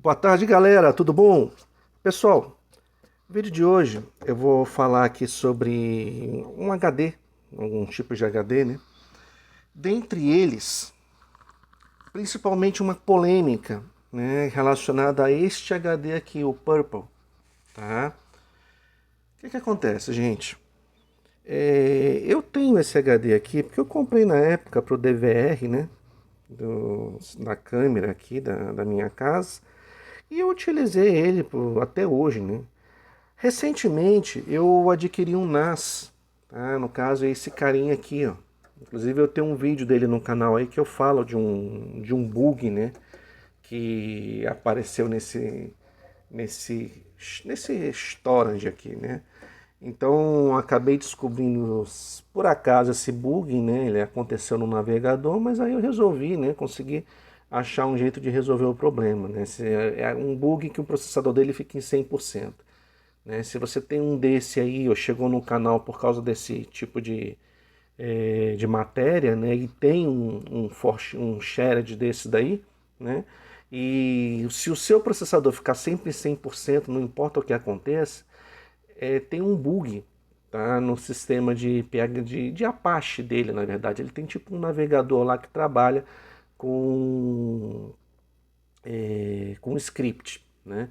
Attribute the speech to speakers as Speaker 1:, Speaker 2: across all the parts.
Speaker 1: Boa tarde, galera, tudo bom? Pessoal, no vídeo de hoje eu vou falar aqui sobre um HD, algum tipo de HD, né? Dentre eles, principalmente uma polêmica, né, relacionada a este HD aqui, o Purple, tá? O que que acontece, gente? Eu tenho esse HD aqui porque eu comprei na época pro DVR, né? Da câmera aqui da minha casa. E eu utilizei ele até hoje, né? Recentemente eu adquiri um NAS, tá? No caso é esse carinha aqui, ó. Inclusive eu tenho um vídeo dele no canal aí que eu falo de um bug, né? Que apareceu nesse storage aqui, né? Então acabei descobrindo por acaso esse bug, né? Ele aconteceu no navegador, mas aí eu resolvi, né? Consegui achar um jeito de resolver o problema, né? É um bug que o processador dele fica em 100%. Né? Se você tem um desse aí, ou chegou no canal por causa desse tipo de matéria, né? E tem um shared desse daí, né? E se o seu processador ficar sempre em 100%, não importa o que aconteça, tem um bug, tá? No sistema de Apache dele, na verdade. Ele tem tipo um navegador lá que trabalha com com script, né?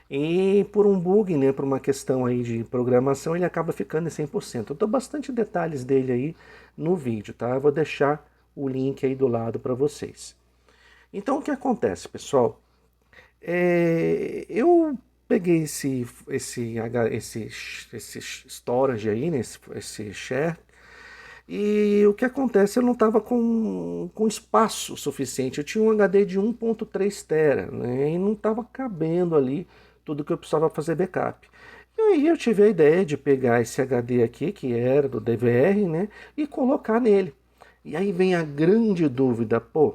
Speaker 1: E por um bug, né, por uma questão aí de programação, ele acaba ficando em 100%. Eu dou bastante detalhes dele aí no vídeo, tá? Eu vou deixar o link aí do lado para vocês. Então, o que acontece, pessoal? Eu peguei esse storage aí, né, esse share, e o que acontece, eu não estava com espaço suficiente. Eu tinha um HD de 1.3 tera, né, e não estava cabendo ali tudo que eu precisava fazer backup. E aí eu tive a ideia de pegar esse HD aqui, que era do DVR, né, e colocar nele. E aí vem a grande dúvida, pô,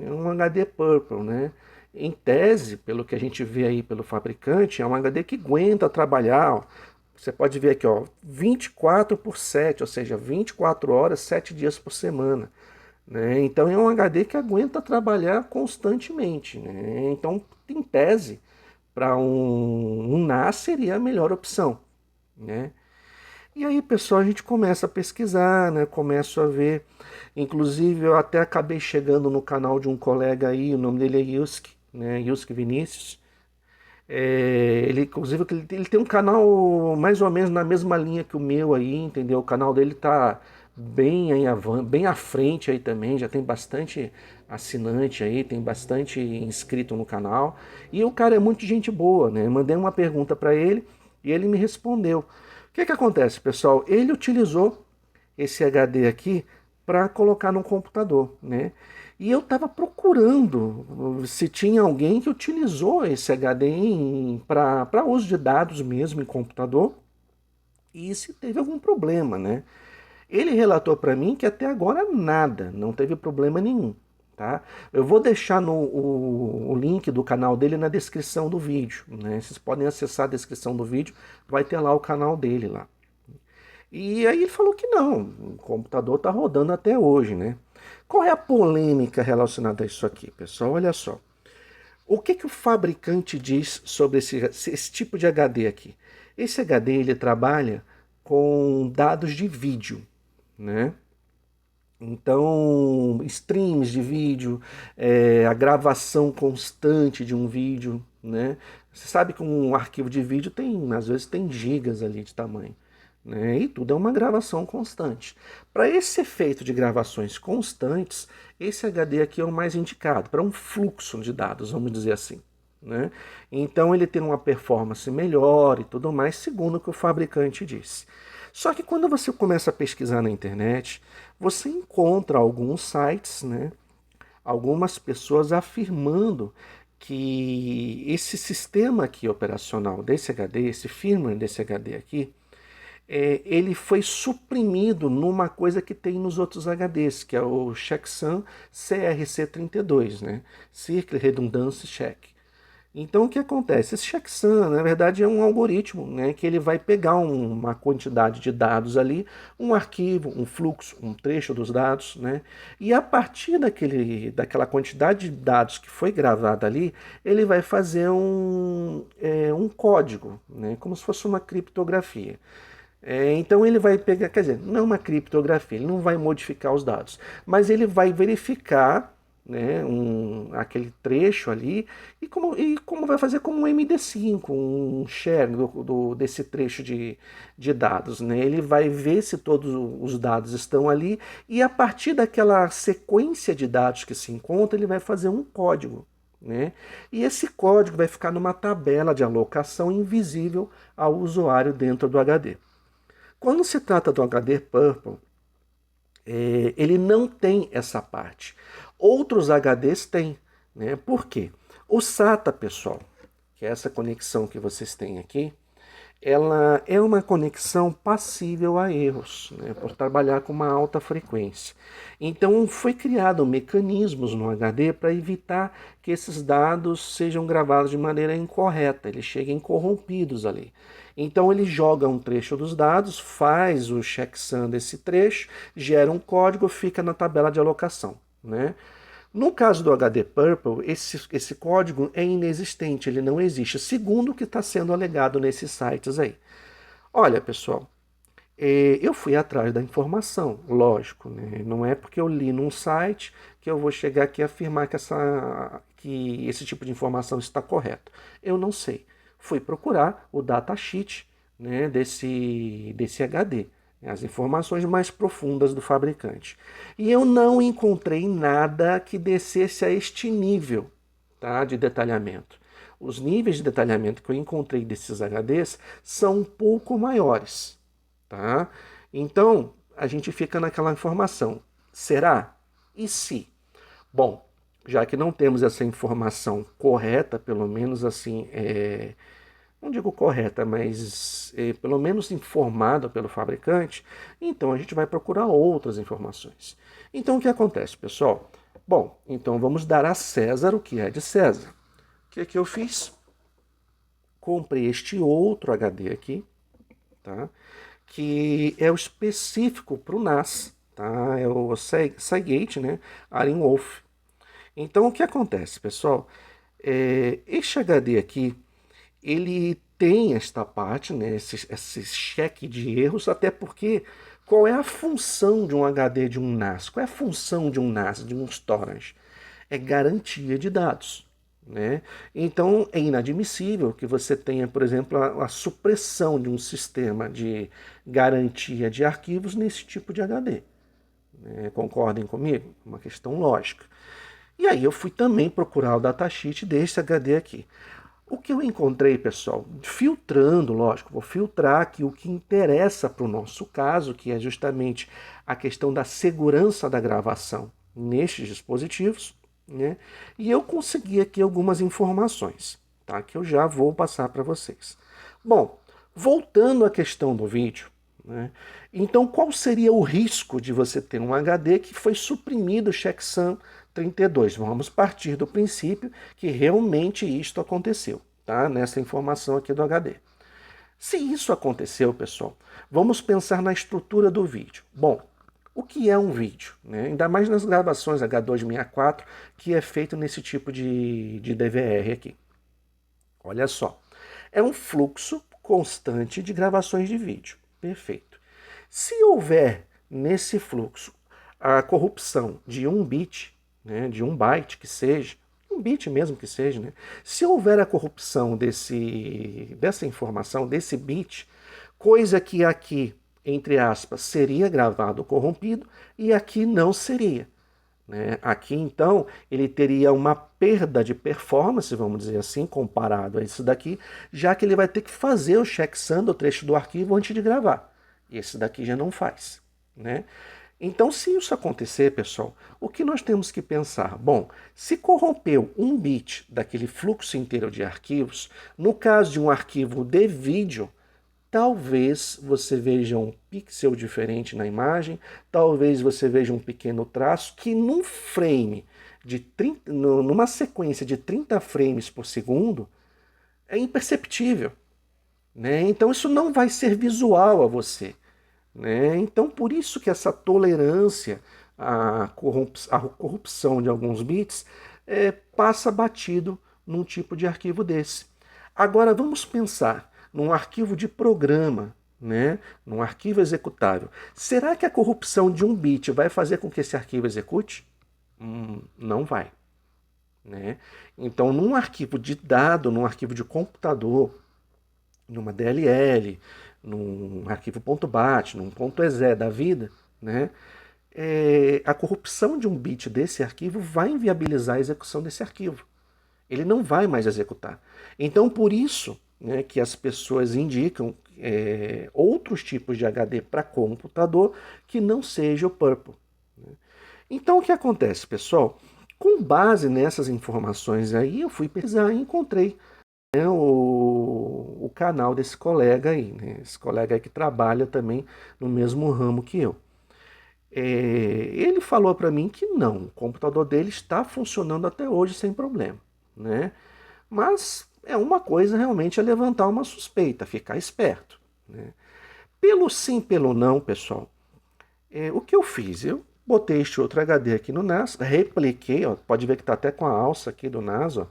Speaker 1: é um HD Purple, né? Em tese, pelo que a gente vê aí pelo fabricante, é um HD que aguenta trabalhar, ó. Você pode ver aqui, ó, 24 por 7, ou seja, 24 horas, 7 dias por semana, né? Então é um HD que aguenta trabalhar constantemente, né? Então, em tese, para um NAS seria a melhor opção, né? E aí, pessoal, a gente começa a pesquisar, né? Começo a ver. Inclusive, eu até acabei chegando no canal de um colega aí, o nome dele é Yuski, né? Yuski Vinícius. Ele, inclusive, ele tem um canal mais ou menos na mesma linha que o meu aí, entendeu? O canal dele tá bem à frente aí também, já tem bastante assinante aí, tem bastante inscrito no canal. E o cara é muito gente boa, né? Mandei uma pergunta para ele e ele me respondeu. O que que acontece, pessoal? Ele utilizou esse HD aqui para colocar no computador, né? E eu estava procurando se tinha alguém que utilizou esse HD para uso de dados mesmo em computador e se teve algum problema, né? Ele relatou para mim que até agora nada, não teve problema nenhum, tá? Eu vou deixar o link do canal dele na descrição do vídeo, né? Vocês podem acessar a descrição do vídeo, vai ter lá o canal dele lá. E aí ele falou que não, o computador está rodando até hoje, né? Qual é a polêmica relacionada a isso aqui, pessoal? Olha só. O que que o fabricante diz sobre esse tipo de HD aqui? Esse HD ele trabalha com dados de vídeo, né? Então, streams de vídeo, a gravação constante de um vídeo, né? Você sabe que um arquivo de vídeo tem, às vezes, tem gigas ali de tamanho, né? E tudo é uma gravação constante. Para esse efeito de gravações constantes, esse HD aqui é o mais indicado, para um fluxo de dados, vamos dizer assim, né? Então ele tem uma performance melhor e tudo mais, segundo o que o fabricante disse. Só que quando você começa a pesquisar na internet, você encontra alguns sites, né, algumas pessoas afirmando que esse sistema aqui operacional desse HD, esse firmware desse HD aqui, ele foi suprimido numa coisa que tem nos outros HDs, que é o checksum CRC32, né? Circle Redundancy Check. Então, o que acontece? Esse checksum, na verdade, é um algoritmo, né, que ele vai pegar uma quantidade de dados ali, um arquivo, um fluxo, um trecho dos dados, né, e a partir daquela quantidade de dados que foi gravada ali, ele vai fazer um código, né, como se fosse uma criptografia. Então ele vai pegar, quer dizer, não é uma criptografia, ele não vai modificar os dados, mas ele vai verificar, né, aquele trecho ali e como vai fazer como um MD5, um share desse trecho de dados. Né? Ele vai ver se todos os dados estão ali e a partir daquela sequência de dados que se encontra, ele vai fazer um código. Né? E esse código vai ficar numa tabela de alocação invisível ao usuário dentro do HD. Quando se trata do HD Purple, ele não tem essa parte. Outros HDs têm. Né? Por quê? O SATA, pessoal, que é essa conexão que vocês têm aqui, ela é uma conexão passível a erros, né, por trabalhar com uma alta frequência. Então foi criado mecanismos no HD para evitar que esses dados sejam gravados de maneira incorreta, eles cheguem corrompidos ali. Então ele joga um trecho dos dados, faz o checksum desse trecho, gera um código, fica na tabela de alocação. Né? No caso do HD Purple, esse código é inexistente, ele não existe, segundo o que está sendo alegado nesses sites aí. Olha, pessoal, eu fui atrás da informação, lógico, né? Não é porque eu li num site que eu vou chegar aqui e afirmar que esse tipo de informação está correto. Eu não sei. Fui procurar o datasheet, né, desse HD, as informações mais profundas do fabricante. E eu não encontrei nada que descesse a este nível, tá, de detalhamento. Os níveis de detalhamento que eu encontrei desses HDs são um pouco maiores. Tá? Então, a gente fica naquela informação. Será? E se? Bom, já que não temos essa informação correta, pelo menos assim, não digo correta, mas pelo menos informada pelo fabricante, então a gente vai procurar outras informações. Então, o que acontece, pessoal? Bom, então vamos dar a César o que é de César. O que eu fiz? Comprei este outro HD aqui, tá? Que é o específico para o NAS, tá? É o Seagate, né? Wolf. Então, o que acontece, pessoal? Este HD aqui, ele tem esta parte, né? Esse cheque de erros, até porque qual é a função de um HD de um NAS? Qual é a função de um NAS, de um storage? É garantia de dados. Né? Então é inadmissível que você tenha, por exemplo, a supressão de um sistema de garantia de arquivos nesse tipo de HD. Né? Concordem comigo? Uma questão lógica. E aí eu fui também procurar o datasheet desse HD aqui. O que eu encontrei, pessoal, filtrando, lógico, vou filtrar aqui o que interessa para o nosso caso, que é justamente a questão da segurança da gravação nestes dispositivos. Né? E eu consegui aqui algumas informações, tá? Que eu já vou passar para vocês. Bom, voltando à questão do vídeo, né? Então qual seria o risco de você ter um HD que foi suprimido o checksum 32? Vamos partir do princípio que realmente isto aconteceu, tá? Nessa informação aqui do HD. Se isso aconteceu, pessoal, vamos pensar na estrutura do vídeo. Bom, o que é um vídeo? Né? Ainda mais nas gravações H264, que é feito nesse tipo de DVR aqui. Olha só, é um fluxo constante de gravações de vídeo. Perfeito. Se houver nesse fluxo a corrupção de um bit, né, de um byte que seja, um bit mesmo que seja, né, se houver a corrupção dessa informação, desse bit, coisa que aqui, entre aspas, seria gravado ou corrompido, e aqui não seria. Né? Aqui, então, ele teria uma perda de performance, vamos dizer assim, comparado a isso daqui, já que ele vai ter que fazer o checksum do trecho do arquivo antes de gravar. E esse daqui já não faz. Né? Então, se isso acontecer, pessoal, o que nós temos que pensar? Bom, se corrompeu um bit daquele fluxo inteiro de arquivos, no caso de um arquivo de vídeo, talvez você veja um pixel diferente na imagem, talvez você veja um pequeno traço que num frame de 30, numa sequência de 30 frames por segundo é imperceptível, né? Então isso não vai ser visual a você, né? Então por isso que essa tolerância à corrupção de alguns bits passa batido num tipo de arquivo desse. Agora vamos pensar num arquivo de programa, né? Num arquivo executável. Será que a corrupção de um bit vai fazer com que esse arquivo execute? Não vai, né? Então, num arquivo de dado, num arquivo de computador, numa DLL, num arquivo .bat, num .exe da vida, né? A corrupção de um bit desse arquivo vai inviabilizar a execução desse arquivo. Ele não vai mais executar. Então, por isso, né, que as pessoas indicam outros tipos de HD para computador que não seja o Purple. Né? Então, o que acontece, pessoal? Com base nessas informações aí, eu fui pesquisar e encontrei, né, o canal desse colega aí, né, esse colega aí que trabalha também no mesmo ramo que eu. Ele falou para mim que não, o computador dele está funcionando até hoje sem problema, né? Mas é uma coisa realmente a levantar uma suspeita, ficar esperto, né? Pelo sim, pelo não, pessoal, o que eu fiz? Eu botei este outro HD aqui no NAS, repliquei, ó, pode ver que está até com a alça aqui do NAS, ó.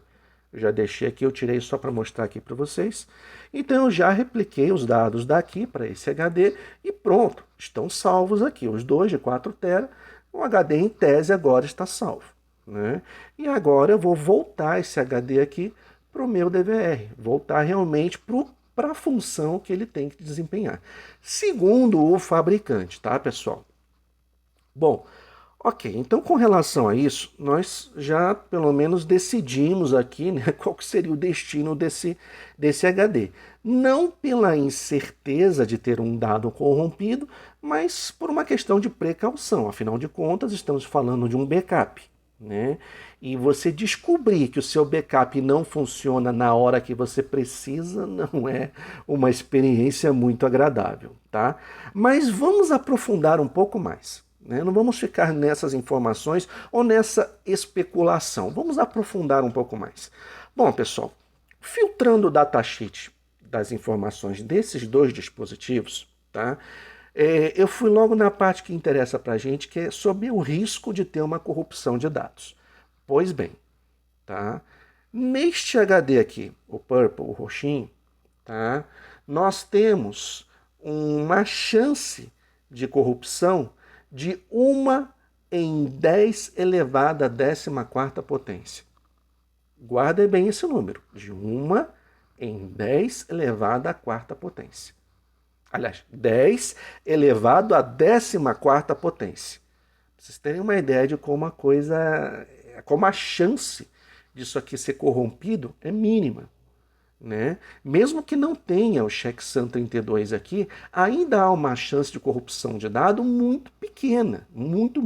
Speaker 1: Eu já deixei aqui, eu tirei só para mostrar aqui para vocês. Então eu já repliquei os dados daqui para esse HD e pronto, estão salvos aqui. Os dois de 4 TB, o HD em tese agora está salvo, né? E agora eu vou voltar esse HD aqui para o meu DVR, voltar realmente para a função que ele tem que desempenhar. Segundo o fabricante, tá, pessoal? Bom, ok, então com relação a isso, nós já pelo menos decidimos aqui, né, qual que seria o destino desse HD. Não pela incerteza de ter um dado corrompido, mas por uma questão de precaução. Afinal de contas, estamos falando de um backup, né? E você descobrir que o seu backup não funciona na hora que você precisa não é uma experiência muito agradável, tá? Mas vamos aprofundar um pouco mais. Não vamos ficar nessas informações ou nessa especulação. Vamos aprofundar um pouco mais. Bom, pessoal, filtrando o datasheet das informações desses dois dispositivos, tá? Eu fui logo na parte que interessa para a gente, que é sobre o risco de ter uma corrupção de dados. Pois bem, tá? Neste HD aqui, o Purple, o roxinho, tá? Nós temos uma chance de corrupção de 1 em 10 elevado à 14ª potência. Guarda bem esse número, de 1 em 10 elevado à 4ª potência. Aliás, 10 elevado à 14ª potência. Pra vocês terem uma ideia de como como a chance disso aqui ser corrompido é mínima. Né? Mesmo que não tenha o checksum 32 aqui, ainda há uma chance de corrupção de dado muito pequena, muito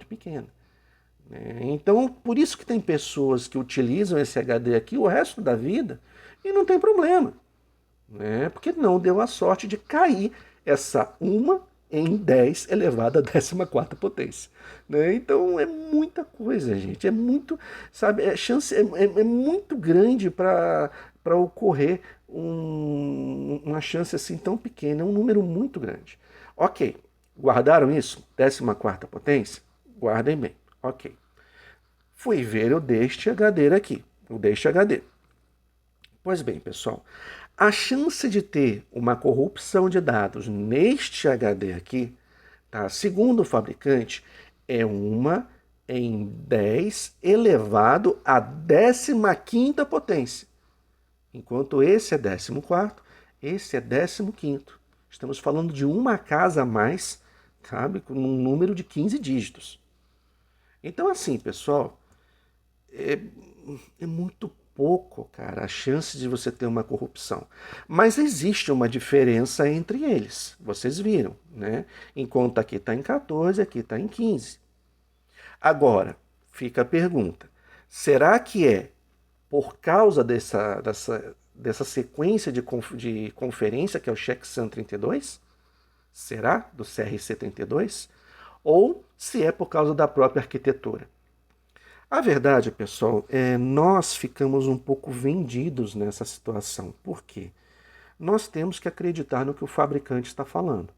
Speaker 1: pequena. Né? Então, por isso que tem pessoas que utilizam esse HD aqui o resto da vida e não tem problema, né? Porque não deu a sorte de cair essa 1 em 10 elevado à 14ª potência. Né? Então é muita coisa, gente. É muito, sabe, chance é muito grande para ocorrer uma chance assim tão pequena, é um número muito grande. Ok, guardaram isso? 14ª potência? Guardem bem. Ok. Fui ver o deste HD aqui, o deste HD. Pois bem, pessoal, a chance de ter uma corrupção de dados neste HD aqui, tá, segundo o fabricante, é 1 em 10 elevado à 15ª potência. Enquanto esse é 14º, esse é 15º. Estamos falando de uma casa a mais, sabe, com um número de 15 dígitos. Então, assim, pessoal, é muito pouco, cara, a chance de você ter uma corrupção. Mas existe uma diferença entre eles. Vocês viram, né? Enquanto aqui está em 14, aqui está em 15. Agora, fica a pergunta. Será que é por causa dessa sequência de conferência, que é o Checksum 32? Será? Do CRC 32? Ou se é por causa da própria arquitetura? A verdade, pessoal, nós ficamos um pouco vendidos nessa situação. Por quê? Nós temos que acreditar no que o fabricante está falando,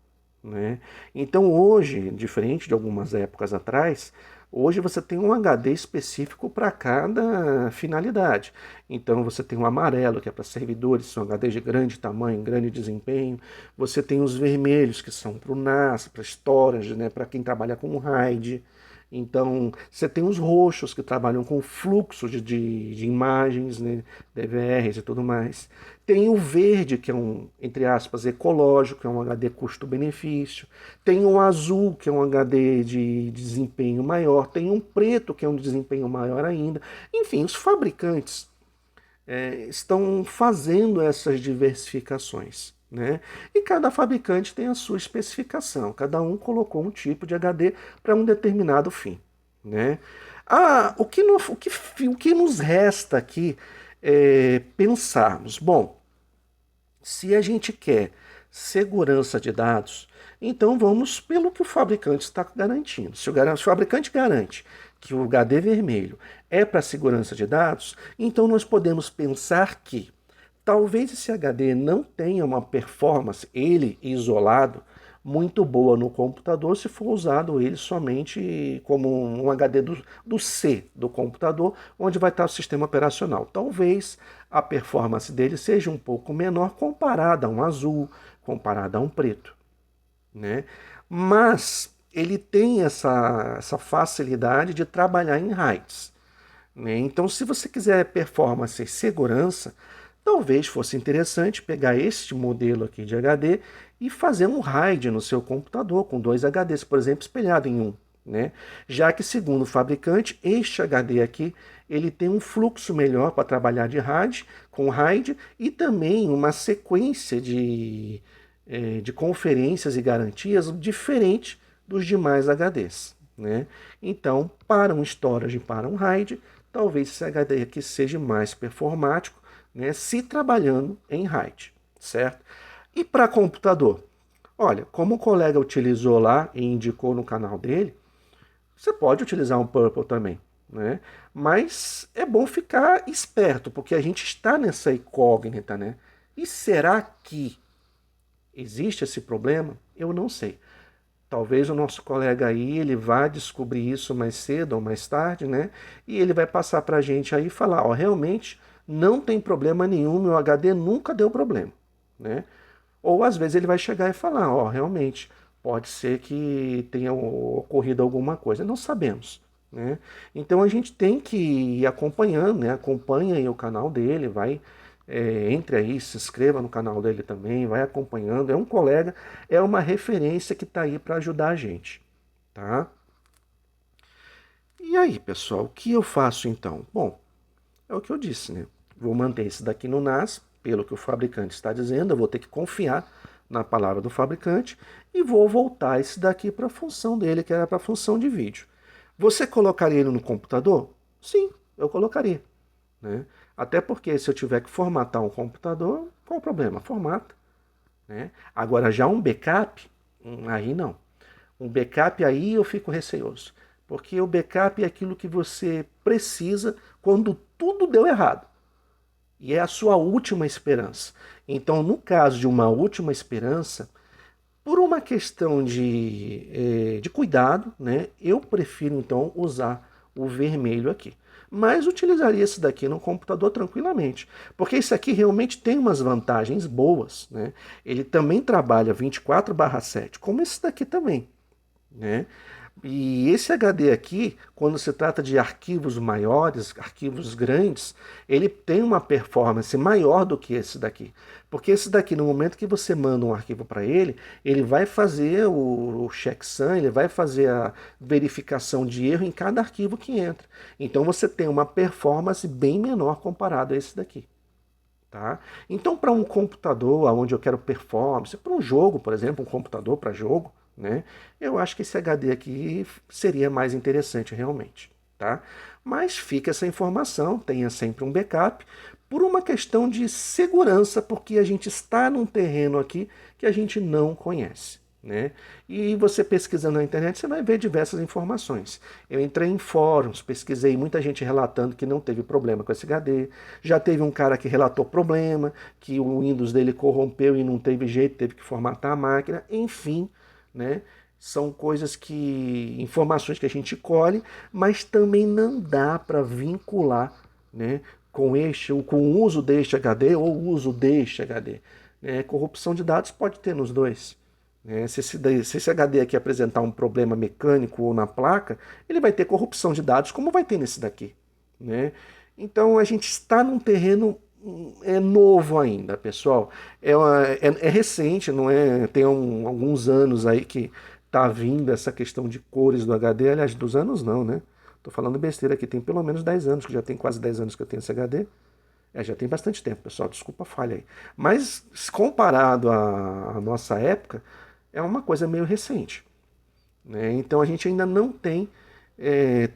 Speaker 1: né? Então hoje, diferente de algumas épocas atrás, hoje você tem um HD específico para cada finalidade. Então você tem o amarelo, que é para servidores, são HDs de grande tamanho, grande desempenho. Você tem os vermelhos, que são para o NAS, para storage, né? Para quem trabalha com RAID. Então, você tem os roxos que trabalham com fluxo de imagens, né, DVRs e tudo mais. Tem o verde, que é um, entre aspas, ecológico, que é um HD custo-benefício. Tem o azul, que é um HD de desempenho maior. Tem um preto, que é um desempenho maior ainda. Enfim, os fabricantes estão fazendo essas diversificações, né? E cada fabricante tem a sua especificação, cada um colocou um tipo de HD para um determinado fim, né? O que nos resta aqui é pensarmos, bom, se a gente quer segurança de dados, então vamos pelo que o fabricante está garantindo. Se o fabricante garante que o HD vermelho é para segurança de dados, então nós podemos pensar que talvez esse HD não tenha uma performance, ele isolado, muito boa no computador se for usado ele somente como um HD do C do computador, onde vai estar o sistema operacional. Talvez a performance dele seja um pouco menor comparada a um azul, comparada a um preto, né? Mas ele tem essa facilidade de trabalhar em RAIDs, né? Então, se você quiser performance e segurança, talvez fosse interessante pegar este modelo aqui de HD e fazer um RAID no seu computador com dois HDs, por exemplo, espelhado em um, né? Já que, segundo o fabricante, este HD aqui ele tem um fluxo melhor para trabalhar de RAID, com RAID e também uma sequência de conferências e garantias diferente dos demais HDs, né? Então, para um storage e para um RAID, talvez esse HD aqui seja mais performático, né, se trabalhando em RAID, certo? E para computador? Olha, como o colega utilizou lá e indicou no canal dele, você pode utilizar um Purple também, né? Mas é bom ficar esperto, porque a gente está nessa incógnita, né? E será que existe esse problema? Eu não sei. Talvez o nosso colega aí, ele vá descobrir isso mais cedo ou mais tarde, né? E ele vai passar para a gente aí e falar, ó, realmente não tem problema nenhum, meu HD nunca deu problema, né? Ou às vezes ele vai chegar e falar, ó, realmente, pode ser que tenha ocorrido alguma coisa, não sabemos, né? Então a gente tem que ir acompanhando, né? Acompanha aí o canal dele, vai entre aí, se inscreva no canal dele também, vai acompanhando. É um colega, é uma referência que está aí para ajudar a gente, tá? E aí, pessoal, o que eu faço então? Bom, é o que eu disse, né? Vou manter esse daqui no NAS, pelo que o fabricante está dizendo, eu vou ter que confiar na palavra do fabricante e vou voltar esse daqui para a função dele, que era para a função de vídeo. Você colocaria ele no computador? Sim, eu colocaria, né? Até porque se eu tiver que formatar um computador, qual o problema? Formata, né? Agora já um backup, aí não. Um backup aí eu fico receoso, porque o backup é aquilo que você precisa quando tudo deu errado. E é a sua última esperança. Então, no caso de uma última esperança, por uma questão de cuidado, né, eu prefiro então usar o vermelho aqui. Mas utilizaria esse daqui no computador tranquilamente, porque esse aqui realmente tem umas vantagens boas, né? Ele também trabalha 24/7, como esse daqui também, né? E esse HD aqui, quando se trata de arquivos maiores, arquivos grandes, ele tem uma performance maior do que esse daqui. Porque esse daqui, no momento que você manda um arquivo para ele, ele vai fazer o checksum, ele vai fazer a verificação de erro em cada arquivo que entra. Então você tem uma performance bem menor comparado a esse daqui. Tá? Então, para um computador onde eu quero performance, para um jogo, por exemplo, um computador para jogo, né? Eu acho que esse HD aqui seria mais interessante realmente. tá? Mas fica essa informação, tenha sempre um backup, por uma questão de segurança, porque a gente está num terreno aqui que a gente não conhece, né? E você pesquisando na internet, você vai ver diversas informações. Eu entrei em fóruns, pesquisei, muita gente relatando que não teve problema com esse HD. Já teve um cara que relatou problema, que o Windows dele corrompeu e não teve jeito, teve que formatar a máquina. Enfim, né? São coisas que, informações que a gente colhe, mas também não dá para vincular, né, com o uso deste HD ou o uso deste HD. Corrupção de dados pode ter nos dois. Se esse HD aqui apresentar um problema mecânico ou na placa, ele vai ter corrupção de dados, como vai ter nesse daqui. Né? Então a gente está num terreno novo ainda, pessoal. É recente, não é? Tem alguns anos aí que tá vindo essa questão de cores do HD. Aliás, dos anos não, né? Tô falando besteira aqui, tem pelo menos 10 anos, que já tem quase 10 anos que eu tenho esse HD. Já tem bastante tempo, pessoal, desculpa a falha aí. Mas, comparado à nossa época, é uma coisa meio recente. Né? Então, a gente ainda não tem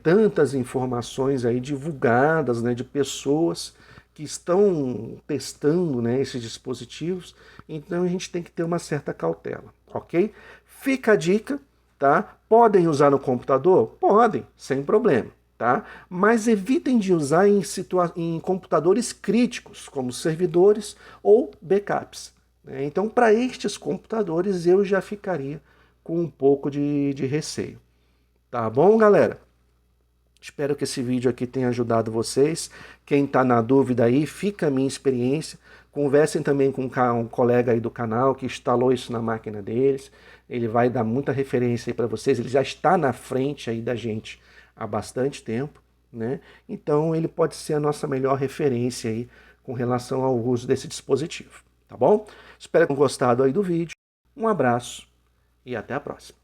Speaker 1: tantas informações aí divulgadas, né, de pessoas que estão testando, né, esses dispositivos. Então, a gente tem que ter uma certa cautela, ok? Fica a dica, tá? Podem usar no computador? Podem, sem problema. Tá? Mas evitem de usar em computadores críticos, como servidores ou backups. Né? Então, para estes computadores, eu já ficaria com um pouco de receio. Tá bom, galera? Espero que esse vídeo aqui tenha ajudado vocês. Quem está na dúvida aí, fica a minha experiência. Conversem também com um colega aí do canal que instalou isso na máquina deles. Ele vai dar muita referência aí para vocês. Ele já está na frente aí da gente há bastante tempo, né? Então ele pode ser a nossa melhor referência aí com relação ao uso desse dispositivo, tá bom? Espero que tenham gostado aí do vídeo. Um abraço e até a próxima.